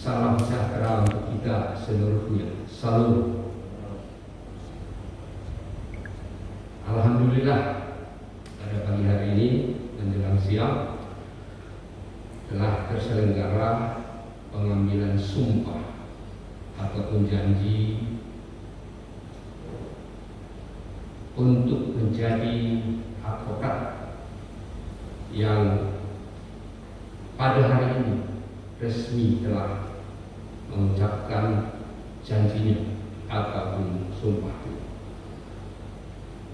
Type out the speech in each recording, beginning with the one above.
Salam sejahtera untuk kita seluruhnya. Salam. Alhamdulillah, pada pagi hari ini menjelang siang telah terselenggara pengambilan sumpah ataupun janji untuk menjadi advokat yang pada hari ini resmi telah mengucapkan janjinya ataupun sumpah.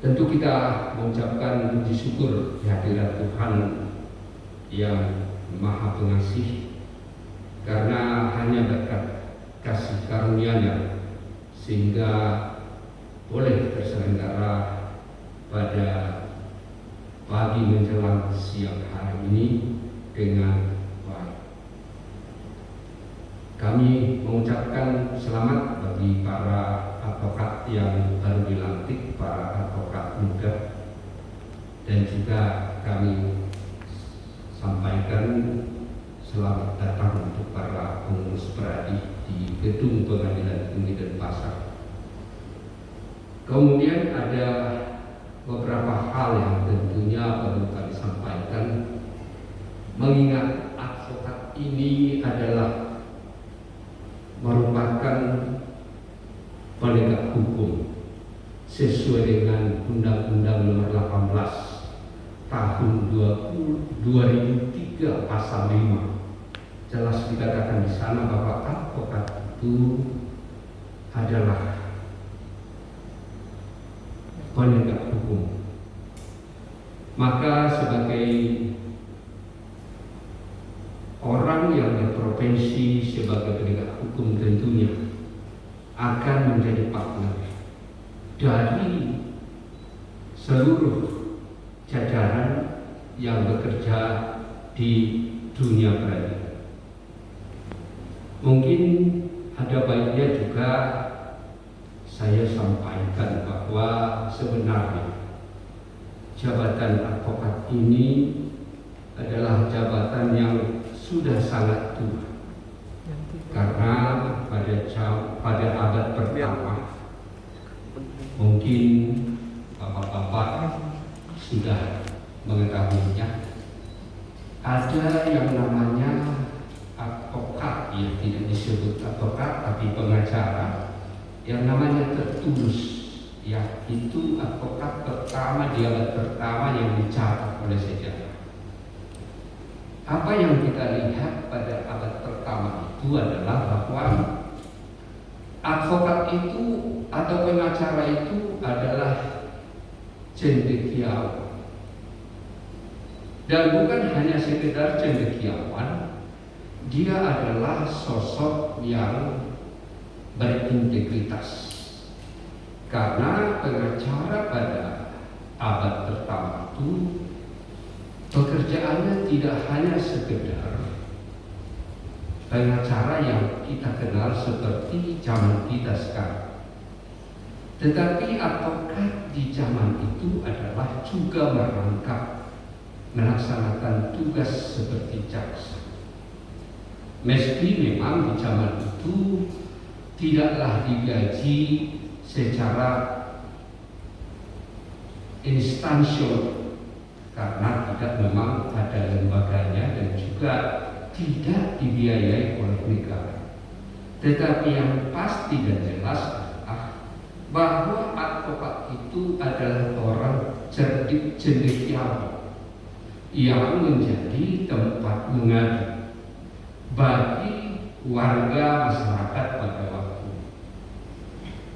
Tentu kita mengucapkan puji syukur kehadirat Tuhan yang Maha Pengasih, karena hanya berkat kasih karunia-Nya sehingga boleh terselenggara pada pagi menjelang siang hari ini dengan baik. Kami mengucapkan selamat bagi para advokat yang baru dilantik, para advokat muda, dan juga kami sampaikan selamat datang untuk para pengurus peradi di Gedung Pengadilan Tinggi Denpasar. Kemudian ada beberapa hal yang tentunya perlu kami sampaikan, mengingat advokat ini adalah merupakan penegak hukum sesuai dengan Undang-Undang Nomor 18 Tahun 2003 Pasal 5. Jelas dikatakan di sana bahwa advokat itu adalah penegak hukum. Maka sebagai orang yang berprofesi sebagai penegak hukum tentunya akan menjadi partner dari seluruh jajaran yang bekerja di dunia peradilan. Mungkin ada baiknya juga saya sampaikan bahwa sebenarnya jabatan advokat ini adalah jabatan yang sudah sangat tua, karena pada abad pertama mungkin bapak-bapak sudah mengetahuinya, ada yang namanya advokat, ya tidak disebut advokat tapi pengacara yang namanya Tertullus, ya itu advokat pertama di abad pertama yang dicatat oleh sejarah. Apa yang kita lihat pada abad pertama itu adalah bahwa advokat itu atau pengacara itu adalah cendekiawan, dan bukan hanya sekedar cendekiawan, dia adalah sosok yang berintegritas. Karena pengacara pada abad pertama itu pekerjaannya tidak hanya sekedar pengacara yang kita kenal seperti zaman kita sekarang, tetapi advokat di zaman itu adalah juga merangkap melaksanakan tugas seperti jaksa. Meski memang di zaman itu tidaklah digaji secara instansial, karena tidak memang ada lembaganya dan juga tidak dibiayai oleh negara. Tetapi yang pasti dan jelas adalah bahwa advokat itu adalah orang cerdik cendekiawan yang menjadi tempat mengadu bagi warga masyarakat pada waktu,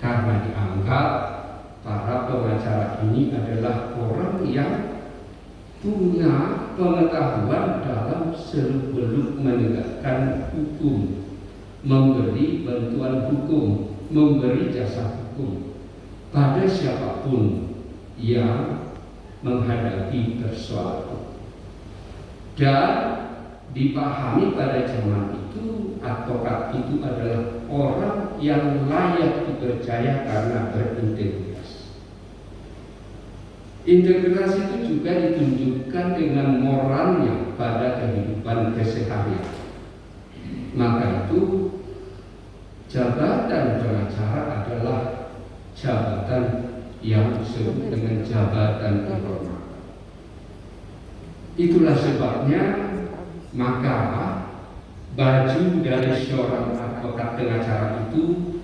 karena dianggap para pengacara ini adalah orang yang punya pengetahuan dalam seluk-beluk menegakkan hukum, memberi bantuan hukum, memberi jasa hukum pada siapapun yang menghadapi persoalan. Dan dipahami pada zaman itu advokat itu adalah orang yang layak dipercaya karena berintegritas. Integritas itu juga ditunjukkan dengan moralnya pada kehidupan keseharian. Maka itu jabatan pengacara adalah jabatan yang disebut dengan jabatan kehormatan. Itulah sebabnya maka baju dari seorang advokat pengacara itu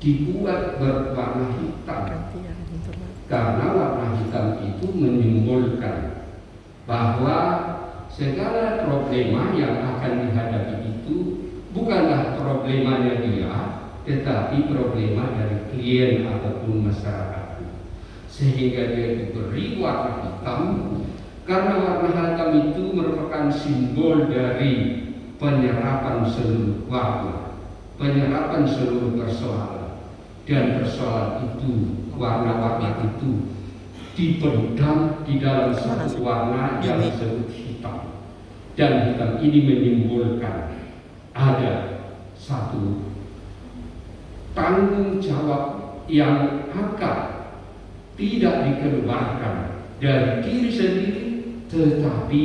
dibuat berwarna hitam, karena warna hitam itu menyimbolkan bahwa segala problema yang akan dihadapi itu bukanlah problemanya dia, tetapi problema dari klien ataupun masyarakat. Sehingga dia diberi warna hitam, karena warna hitam itu merupakan simbol dari penyerapan seluruh warna, penyerapan seluruh persoalan. Dan persoalan itu, warna-warna itu dipendam di dalam satu warna yang disebut hitam. Dan hitam ini menyimbolkan ada satu tanggung jawab yang akan tidak dikeluarkan dari diri sendiri, tetapi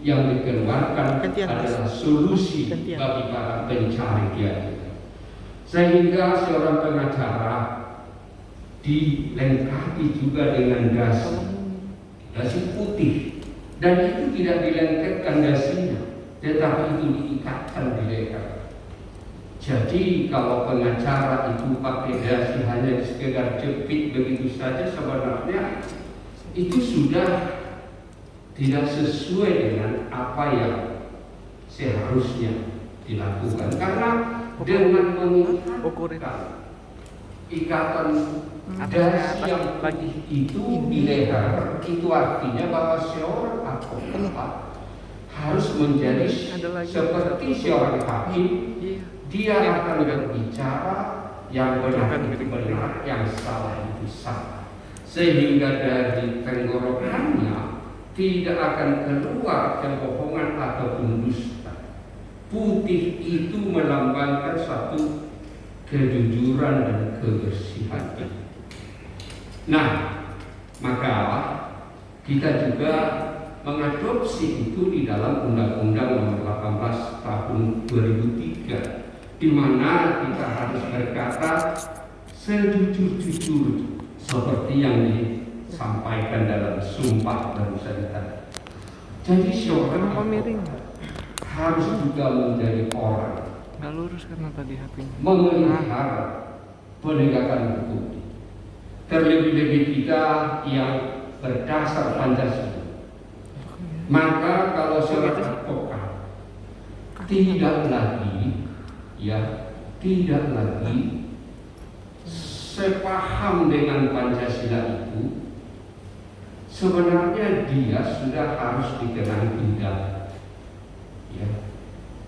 yang dikeluarkan adalah solusi bagi para pencari keadilan. Sehingga seorang pengacara dilengkapi juga dengan dasi putih, dan itu tidak dilengketkan dasinya, tetapi itu diikatkan di leher. Jadi kalau pengacara itu pakai dasi hanya sekedar jepit begitu saja, sebenarnya itu sudah tidak sesuai dengan apa yang seharusnya dilakukan, karena dengan mengikatkan ikatan dasi yang putih itu di leher, itu artinya bahwa seorang advokat harus menjadi seperti seorang hakim. Dia akan berbicara yang benar itu benar, yang salah itu salah, sehingga dari tenggorokannya tidak akan keluar kebohongan ataupun dusta. Putih itu melambangkan satu kejujuran dan kebersihan. Nah, maka kita juga mengadopsi itu di dalam Undang-Undang Nomor 18 Tahun 2003, di mana kita harus berkata sejujur-jujur seperti yang disampaikan dalam sumpah barusan tadi. Jadi seorang harus juga menjadi orang nggak lurus karena tadi HP-nya memelihara penegakan hukum. Terlebih-lebih kita yang berdasar Pancasila. Maka kalau seorang advokat tidak lagi sepaham dengan Pancasila itu, sebenarnya dia sudah harus dikenai pidana. Ya,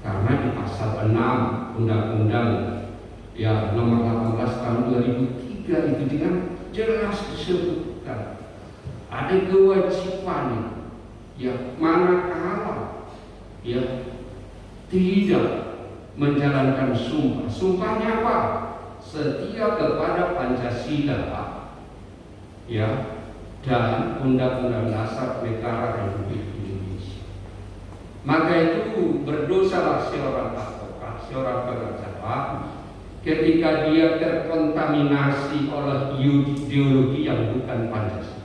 karena di pasal 6 Undang-Undang Nomor 18 Tahun 2003 itu dengan jelas disebutkan ada kewajiban manakala tidak menjalankan sumpah. Sumpahnya apa? Setia kepada Pancasila dan Undang-Undang Dasar Negara Republik Indonesia. Maka itu berdosalah seorang advokat, seorang pengacara, ketika dia terkontaminasi oleh ideologi yang bukan Pancasila.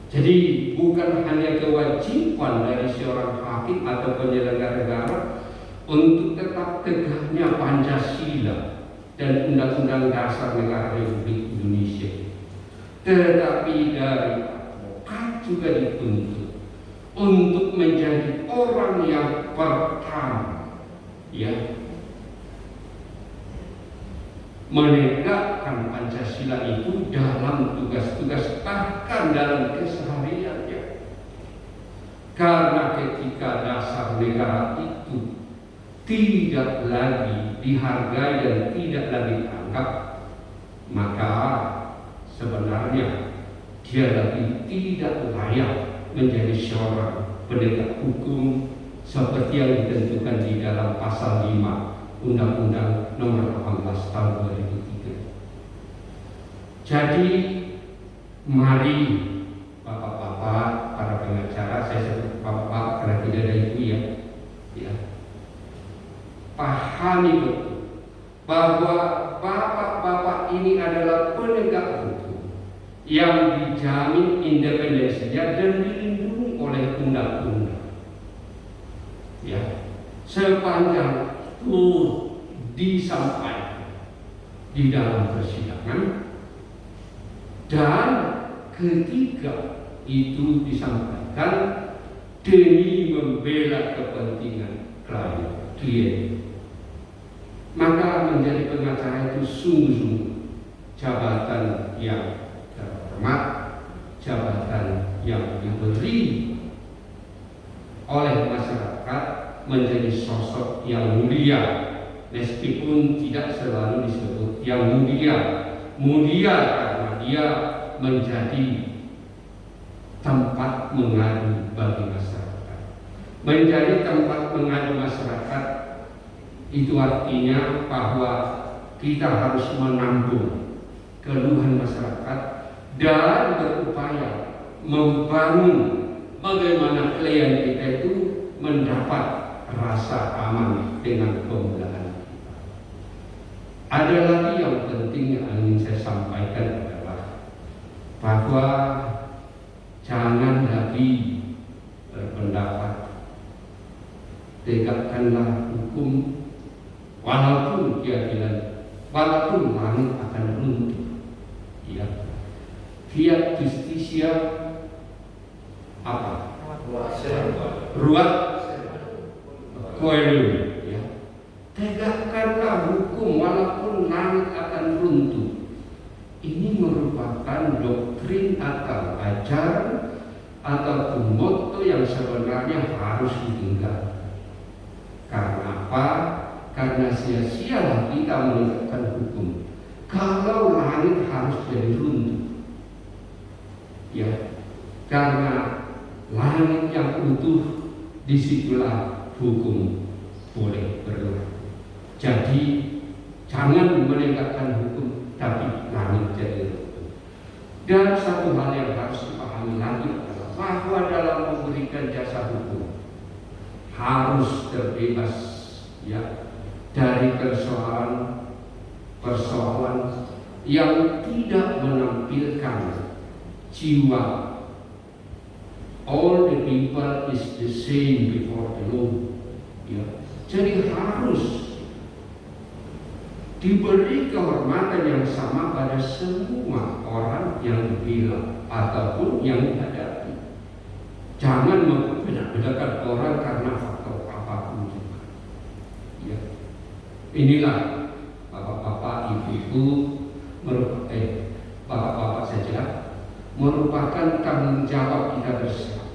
Jadi bukan hanya kewajiban dari seorang hakim atau penyelenggara negara untuk tetap tegaknya Pancasila dan Undang-Undang Dasar Negara Republik Indonesia, tetapi dari advokat juga dituntut untuk menjadi orang yang pertama menegakkan Pancasila itu dalam tugas-tugas, bahkan dalam kesehariannya. Karena ketika dasar negara itu tidak lagi dihargai dan tidak lagi dianggap, maka sebenarnya dia lagi tidak layak menjadi seorang penegak hukum seperti yang ditentukan di dalam pasal 5 Undang-Undang Nomor 18 Tahun 2003. Jadi mari bapak-bapak, para pengacara, saya sebut bapak karena tidak ada ibu ya, pahami betul bahwa bapak-bapak ini adalah penegak hukum yang dijamin independensinya dan dilindungi oleh undang-undang. Ya, sepanjang itu disampaikan di dalam persidangan dan ketika itu disampaikan demi membela kepentingan klien, maka menjadi pengacara itu sungguh-sungguh jabatan yang terhormat, jabatan yang diberi oleh masyarakat, menjadi sosok yang mulia, meskipun tidak selalu disebut yang mulia karena dia menjadi tempat mengadu bagi masyarakat. Menjadi tempat mengadu masyarakat itu artinya bahwa kita harus menampung keluhan masyarakat dan berupaya membangun bagaimana klien kita itu mendapat rasa aman dengan pemulaan kita. Ada lagi yang penting yang ingin saya sampaikan adalah bahwa jangan lagi berpendapat, tegakkanlah hukum walaupun keadilan, walaupun langit akan runtuh. Ya, fiat justitia apa? Ruat coelho. Ya, tegakkanlah hukum walaupun langit akan runtuh. Ini merupakan doktrin atau ajaran ataupun motto yang sebenarnya harus ditinggalkan. Karena apa? Karena sia-sialah kita menegakkan hukum kalau langit harus jadi runtuh. Ya, karena langit yang utuh, disitulah hukum boleh berlaku. Jadi jangan menegakkan hukum tapi langit jadi runtuh. Dan satu hal yang harus dipahami lagi adalah bahwa dalam memberikan jasa hukum harus terbebas, ya, dari persoalan yang tidak menampilkan jiwa all the people is the same before the law. Ya, jadi harus diberi kehormatan yang sama pada semua orang yang dibela ataupun yang dihadapi. Jangan membeda-bedakan orang karena faktor apapun juga. Ya. Inilah bapak-bapak, ibu-ibu, bapak-bapak saja, merupakan tanggung jawab kita bersama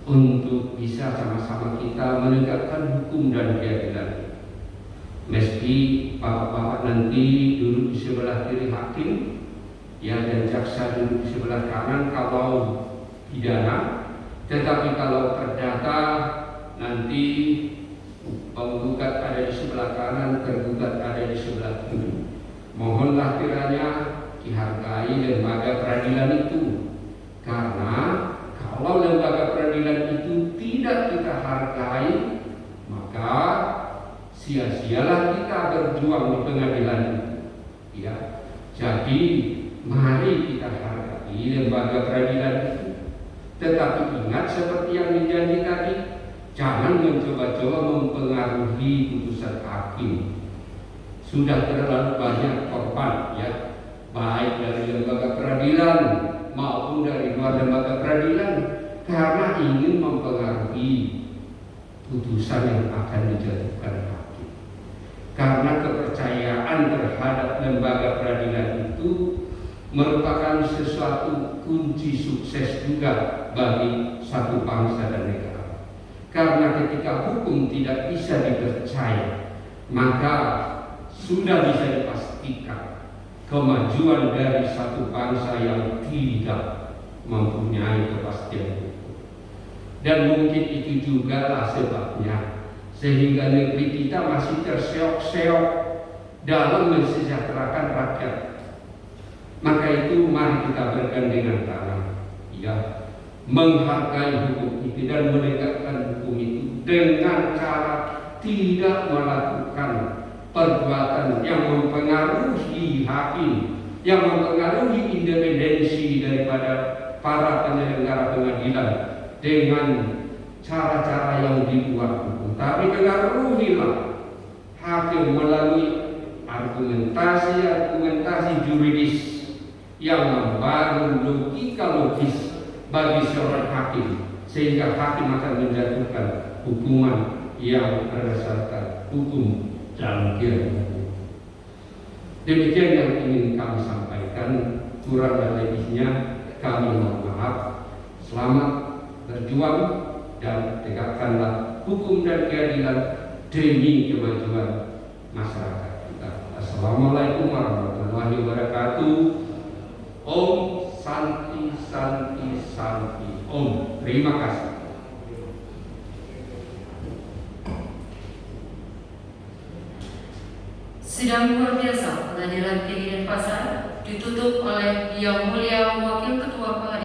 untuk bisa sama-sama kita menegakkan hukum dan keadilan. Meski bapak-bapak nanti duduk di sebelah kiri hakim, ya, dan jaksa duduk di sebelah kanan kalau pidana, tetapi kalau perdata nanti penggugat ada di sebelah kanan, tergugat ada di sebelah kiri. Mohonlah kiranya dihargai lembaga peradilan itu, karena kalau lembaga peradilan itu tidak kita hargai, maka sia-sialah kita berjuang di pengadilan itu. Ya, jadi mari kita hargai lembaga peradilan itu. Tetapi ingat seperti yang dijanji tadi, jangan mencoba-coba mempengaruhi putusan hakim. Sudah terlalu banyak korban, ya, baik dari lembaga peradilan maupun dari luar lembaga peradilan, karena ingin mempengaruhi putusan yang akan dijatuhkan hakim. Karena kepercayaan terhadap lembaga peradilan itu merupakan sesuatu kunci sukses juga bagi satu bangsa dan negara. Karena ketika hukum tidak bisa dipercaya, maka sudah bisa dipastikan kemajuan dari satu bangsa yang tidak mempunyai kepastian hukum. Dan mungkin itu juga lah sebabnya sehingga negeri kita masih terseok-seok dalam mensejahterakan rakyat. Maka itu mari kita bergandengan tangan, ya, menghargai hukum itu dan menegakkan hukum itu dengan cara tidak melakukan perbuatan yang mempengaruhi hakim, yang mempengaruhi independensi daripada para penyelenggara pengadilan dengan cara-cara yang dibuat hukum, tapi pengaruhilah hakim melalui argumentasi juridis yang membangun logika logis bagi seorang hakim, sehingga hakim akan menjatuhkan hukuman yang berdasarkan hukum dan hukum. Demikian yang ingin kami sampaikan, kurang dan lebihnya kami mohon maaf. Selamat berjuang dan tegakkanlah hukum dan keadilan demi kemajuan masyarakat kita. Assalamualaikum warahmatullahi wabarakatuh. Om Santi Santi Santi Om. Terima kasih. Sidang luar biasa Pengadilan Tinggi Denpasar ditutup oleh Yang Mulia Wakil Ketua Pengadilan